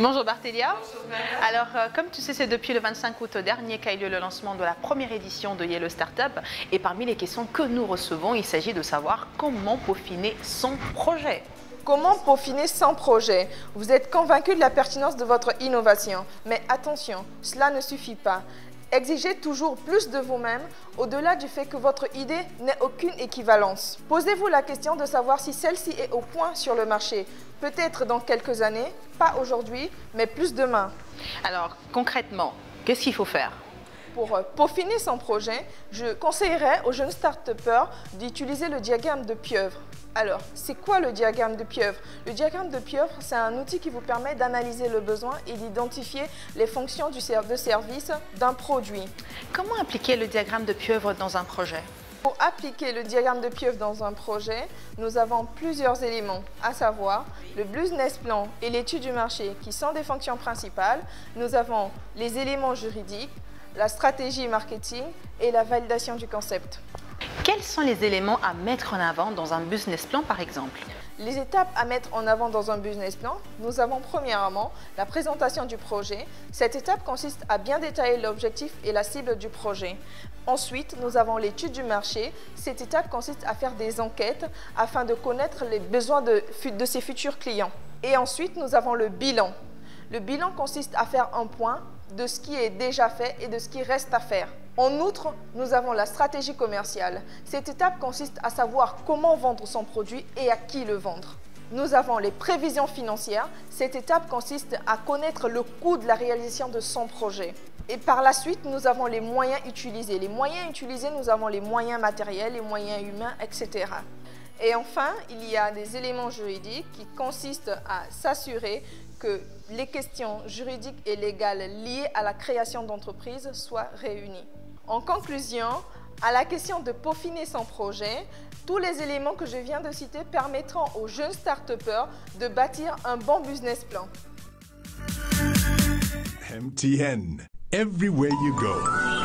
Bonjour Barthélia. Alors, comme tu sais, c'est depuis le 25 août dernier qu'a eu lieu le lancement de la première édition de Yellow Startup. Et parmi les questions que nous recevons, il s'agit de savoir comment peaufiner son projet. Comment peaufiner son projet? Vous êtes convaincu de la pertinence de votre innovation. Mais attention, cela ne suffit pas. Exigez toujours plus de vous-même, au-delà du fait que votre idée n'ait aucune équivalence. Posez-vous la question de savoir si celle-ci est au point sur le marché. Peut-être dans quelques années, pas aujourd'hui, mais plus demain. Alors, concrètement, qu'est-ce qu'il faut faire? Pour peaufiner son projet, je conseillerais aux jeunes start-upers d'utiliser le diagramme de pieuvre. Alors, c'est quoi le diagramme de pieuvre? Le diagramme de pieuvre, c'est un outil qui vous permet d'analyser le besoin et d'identifier les fonctions de service d'un produit. Comment appliquer le diagramme de pieuvre dans un projet? Pour appliquer le diagramme de pieuvre dans un projet, nous avons plusieurs éléments, à savoir le business plan et l'étude du marché qui sont des fonctions principales. Nous avons les éléments juridiques, la stratégie marketing et la validation du concept. Quels sont les éléments à mettre en avant dans un business plan par exemple? Les étapes à mettre en avant dans un business plan, nous avons premièrement la présentation du projet. Cette étape consiste à bien détailler l'objectif et la cible du projet. Ensuite, nous avons l'étude du marché. Cette étape consiste à faire des enquêtes afin de connaître les besoins de ses futurs clients. Et ensuite, nous avons le bilan. Le bilan consiste à faire un point de ce qui est déjà fait et de ce qui reste à faire. En outre, nous avons la stratégie commerciale. Cette étape consiste à savoir comment vendre son produit et à qui le vendre. Nous avons les prévisions financières. Cette étape consiste à connaître le coût de la réalisation de son projet. Et par la suite, nous avons les moyens utilisés. Les moyens utilisés, nous avons les moyens matériels, les moyens humains, etc. Et enfin, il y a des éléments juridiques qui consistent à s'assurer que les questions juridiques et légales liées à la création d'entreprise soient réunies. En conclusion, à la question de peaufiner son projet, tous les éléments que je viens de citer permettront aux jeunes start-upers de bâtir un bon business plan. MTN, everywhere you go.